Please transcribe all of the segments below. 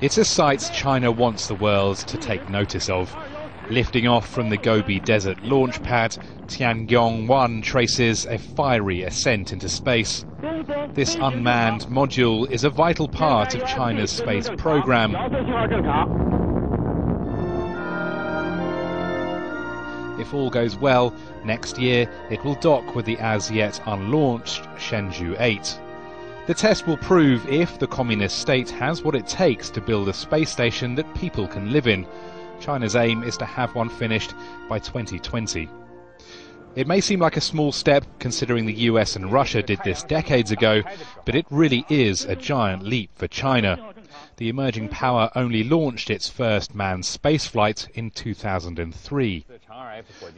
It's a sight China wants the world to take notice of. Lifting off from the Gobi Desert launch pad, Tiangong-1 traces a fiery ascent into space. This unmanned module is a vital part of China's space program. If all goes well, next year it will dock with the as-yet unlaunched Shenzhou 8. The test will prove if the communist state has what it takes to build a space station that people can live in. China's aim is to have one finished by 2020. It may seem like a small step, considering the US and Russia did this decades ago, but it really is a giant leap for China. The emerging power only launched its first manned spaceflight in 2003.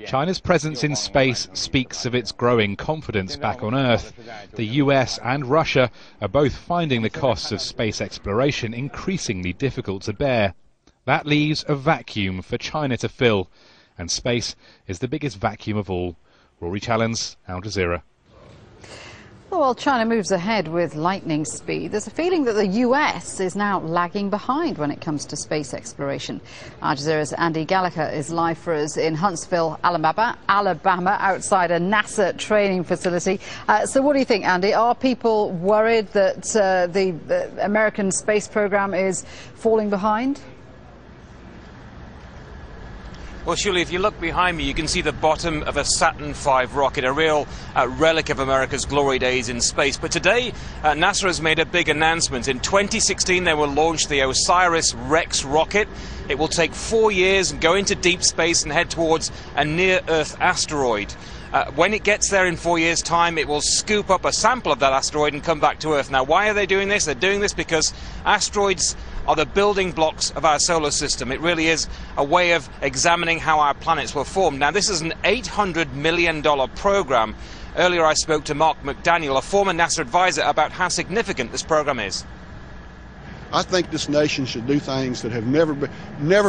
China's presence in space speaks of its growing confidence back on Earth. The US and Russia are both finding the costs of space exploration increasingly difficult to bear. That leaves a vacuum for China to fill, and space is the biggest vacuum of all. Rory Challens, Al Jazeera. Well, while China moves ahead with lightning speed, there's a feeling that the US is now lagging behind when it comes to space exploration. Al Jazeera's Andy Gallagher is live for us in Huntsville, Alabama, outside a NASA training facility. So what do you think, Andy? Are people worried that the American space program is falling behind? Well, Shuli, if you look behind me, you can see the bottom of a Saturn V rocket, a real relic of America's glory days in space. But today, NASA has made a big announcement. In 2016, they will launch the OSIRIS-REx rocket. It will take 4 years and go into deep space and head towards a near-Earth asteroid. When it gets there in 4 years' time, it will scoop up a sample of that asteroid and come back to Earth. Now, why are they doing this? They're doing this because asteroids are the building blocks of our solar system. It really is a way of examining how our planets were formed. Now, this is an $800 million program. Earlier, I spoke to Mark McDaniel, a former NASA advisor, about how significant this program is. I think this nation should do things that have never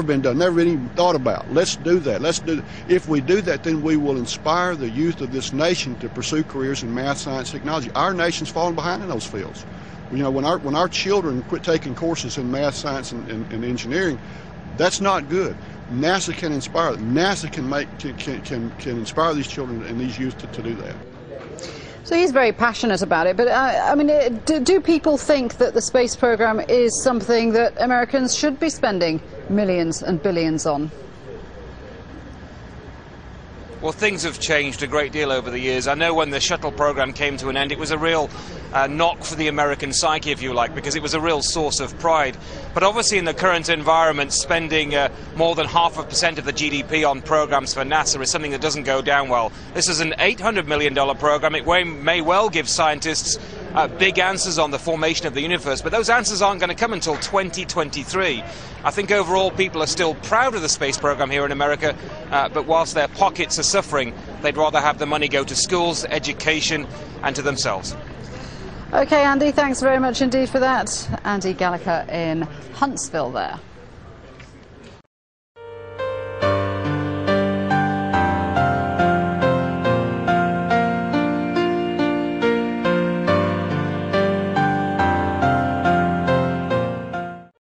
been done, never been even thought about. Let's do that. If we do that, then we will inspire the youth of this nation to pursue careers in math, science, technology. Our nation's fallen behind in those fields. You know, when our children quit taking courses in math, science, and engineering, that's not good. NASA can inspire them. NASA can inspire these children and these youth to do that. So he's very passionate about it, but I mean, do people think that the space program is something that Americans should be spending millions and billions on? Well, things have changed a great deal over the years. I know when the shuttle program came to an end, it was a real knock for the American psyche, if you like, because it was a real source of pride. But obviously in the current environment, spending more than 0.5% of the GDP on programs for NASA is something that doesn't go down well. This is an $800 million program. It may well give scientists big answers on the formation of the universe, but those answers aren't going to come until 2023. I think overall people are still proud of the space program here in America, but whilst their pockets are suffering, they'd rather have the money go to schools, education, and to themselves. OK, Andy, thanks very much indeed for that. Andy Gallagher in Huntsville there.